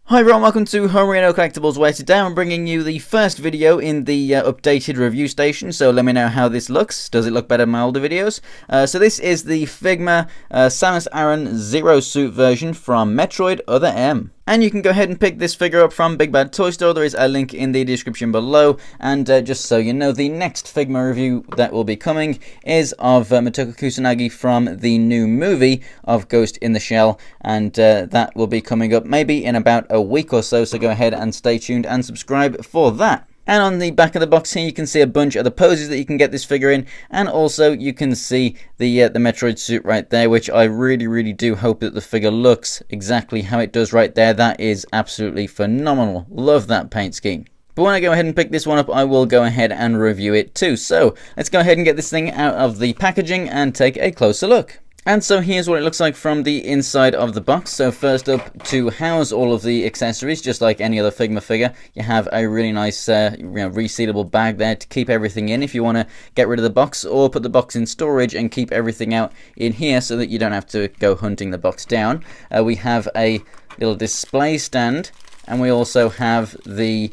Hi everyone, welcome to Homerino Collectibles, where today I'm bringing you the first video in the updated review station, so let me know how this looks. Does it look better than my older videos? So this is the Figma Samus Aran Zero Suit version from Metroid Other M. And you can go ahead and pick this figure up from Big Bad Toy Store. There is a link in the description below. And just so you know, the next Figma review that will be coming is of Motoko Kusanagi from the new movie of Ghost in the Shell. And that will be coming up maybe in about a week or so. So go ahead and stay tuned and subscribe for that. And on the back of the box here, you can see a bunch of the poses that you can get this figure in. And also, you can see the Metroid suit right there, which I really do hope that the figure looks exactly how it does right there. That is absolutely phenomenal. Love that paint scheme. But when I go ahead and pick this one up, I will go ahead and review it too. So, let's go ahead and get this thing out of the packaging and take a closer look. And so here's what it looks like from the inside of the box. So first up, to house all of the accessories, just like any other Figma figure, you have a really nice resealable bag there to keep everything in if you want to get rid of the box, or put the box in storage and keep everything out in here so that you don't have to go hunting the box down. We have a little display stand, and we also have the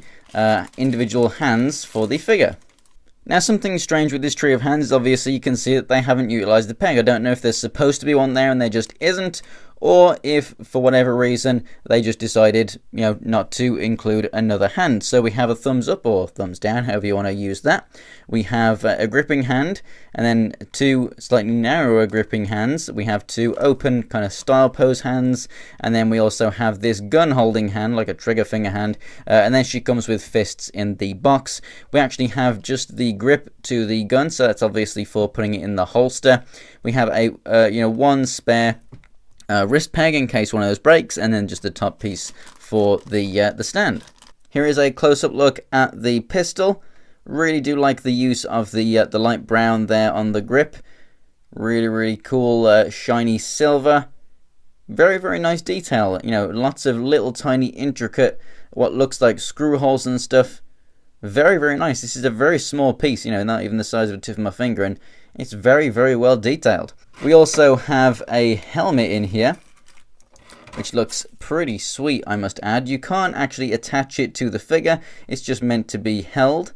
individual hands for the figure. Now, something strange with this tree of hands is obviously you can see that they haven't utilized the peg. I don't know if there's supposed to be one there and there just isn't, or if for whatever reason they just decided, not to include another hand. So we have a thumbs up or thumbs down, however you want to use that. We have a gripping hand, and then two slightly narrower gripping hands. We have two open kind of style pose hands, and then we also have this gun holding hand, like a trigger finger hand, and then she comes with fists in the box. We actually have just the grip to the gun, so that's obviously for putting it in the holster. We have a one spare wrist peg in case one of those breaks, and then just the top piece for the stand. Here is a close-up look at the pistol. Really do like the use of the light brown there on the grip. Really cool, shiny silver. Very nice detail. Lots of little tiny intricate, what looks like screw holes and stuff. Very nice. This is a very small piece, not even the size of the tip of my finger, and it's very well detailed. We also have a helmet in here, which looks pretty sweet, I must add. You can't actually attach it to the figure. It's just meant to be held.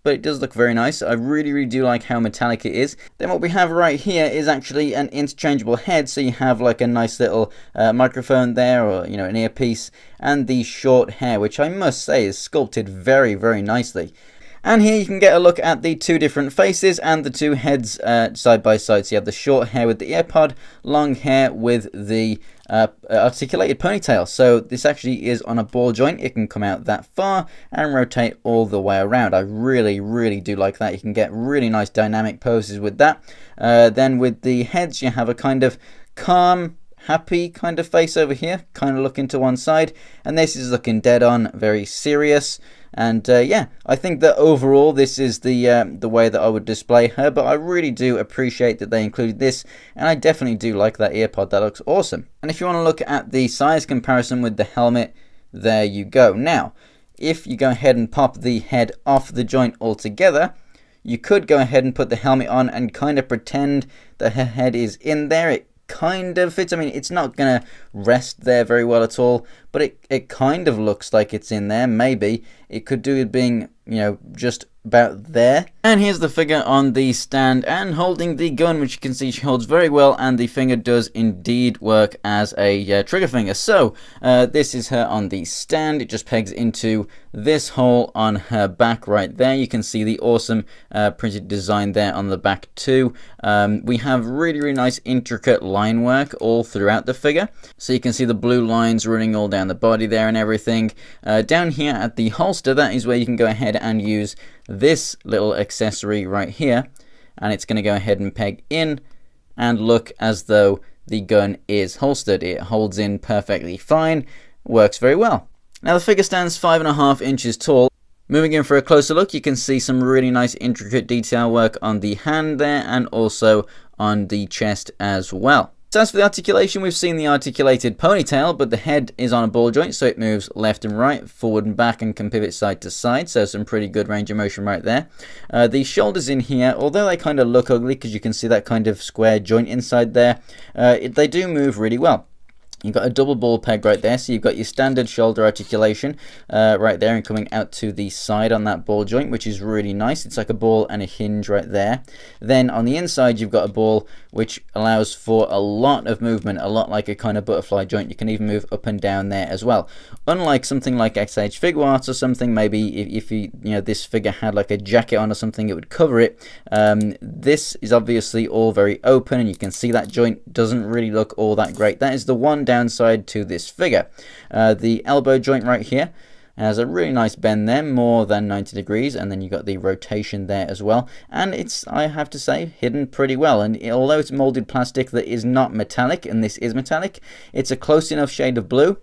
But it does look very nice. I really do like how metallic it is. Then what we have right here is actually an interchangeable head. So you have like a nice little microphone there, or an earpiece, and the short hair, which I must say is sculpted very nicely. And here you can get a look at the two different faces and the two heads side by side. So you have the short hair with the earpod, long hair with the articulated ponytail. So this actually is on a ball joint. It can come out that far and rotate all the way around. I really do like that. You can get really nice dynamic poses with that. Then with the heads, you have a kind of calm, happy kind of face over here, kind of looking to one side, and this is looking dead on, very serious. And I think that overall this is the way that I would display her, but I really do appreciate that they included this, and I definitely do like that earpod. That looks awesome. And if you want to look at the size comparison with the helmet, there you go. Now, if you go ahead and pop the head off the joint altogether, you could go ahead and put the helmet on and kind of pretend that her head is in there. It kind of fits. I mean, it's not gonna rest there very well at all, but it kind of looks like it's in there. Maybe it could do with being just about there. And here's the figure on the stand and holding the gun, which you can see she holds very well, and the finger does indeed work as a trigger finger. So this is her on the stand. It just pegs into this hole on her back right there. You can see the awesome printed design there on the back too. We have really nice intricate line work all throughout the figure, so you can see the blue lines running all down the body there and everything. Down here at the holster, that is where you can go ahead and use this little accessory right here, and it's going to go ahead and peg in and look as though the gun is holstered. It holds in perfectly fine, works very well. Now the figure stands 5.5 inches tall. Moving in for a closer look, you can see some really nice intricate detail work on the hand there, and also on the chest as well. So as for the articulation, we've seen the articulated ponytail, but the head is on a ball joint, so it moves left and right, forward and back, and can pivot side to side, so some pretty good range of motion right there. The shoulders in here, although they kind of look ugly because you can see that kind of square joint inside there, they do move really well. You've got a double ball peg right there, so you've got your standard shoulder articulation right there and coming out to the side on that ball joint, which is really nice. It's like a ball and a hinge right there. Then on the inside, you've got a ball which allows for a lot of movement, a lot like a kind of butterfly joint. You can even move up and down there as well. Unlike something like XH Figma Arts or something, maybe if this figure had like a jacket on or something, it would cover it. This is obviously all very open, and you can see that joint doesn't really look all that great. That is the one downside to this figure. The elbow joint right here has a really nice bend there, more than 90 degrees, and then you got the rotation there as well, and it's, I have to say, hidden pretty well. And although it's molded plastic that is not metallic, and this is metallic, it's a close enough shade of blue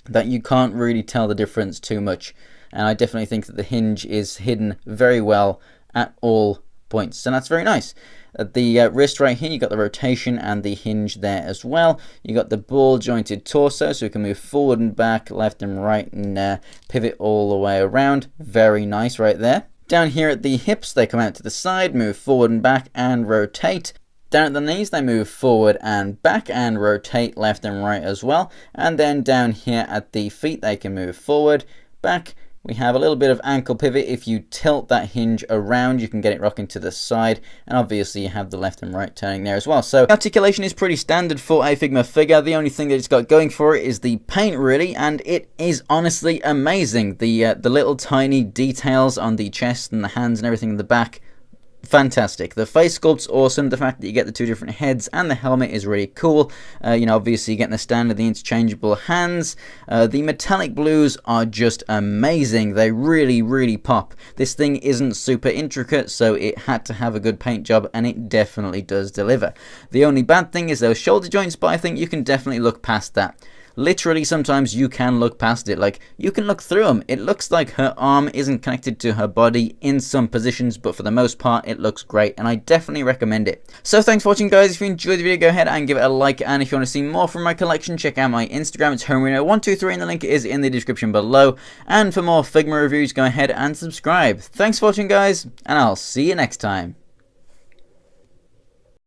that you can't really tell the difference too much. And I definitely think that the hinge is hidden very well at all points, and that's very nice. At the wrist right here, you got the rotation and the hinge there as well. You got the ball jointed torso, so you can move forward and back, left and right, and pivot all the way around. Very nice right there. Down here at the hips, they come out to the side, move forward and back, and rotate. Down at the knees, they move forward and back and rotate left and right as well. And then down here at the feet, they can move forward, back. We have a little bit of ankle pivot. If you tilt that hinge around, you can get it rocking to the side, and obviously you have the left and right turning there as well. So articulation is pretty standard for a Figma figure. The only thing that it's got going for it is the paint, really, and it is honestly amazing. The little tiny details on the chest and the hands and everything in the back, fantastic. The face sculpt's awesome. The fact that you get the two different heads and the helmet is really cool. Obviously you're getting the standard, the interchangeable hands. The metallic blues are just amazing. They really, really pop. This thing isn't super intricate, so it had to have a good paint job, and it definitely does deliver. The only bad thing is those shoulder joints, but I think you can definitely look past that. Literally, sometimes you can look past it. Like, you can look through them. It looks like her arm isn't connected to her body in some positions, but for the most part, it looks great, and I definitely recommend it. So thanks for watching, guys. If you enjoyed the video, go ahead and give it a like, and if you want to see more from my collection, check out my Instagram. It's Homerino123, and the link is in the description below. And for more Figma reviews, go ahead and subscribe. Thanks for watching, guys, and I'll see you next time.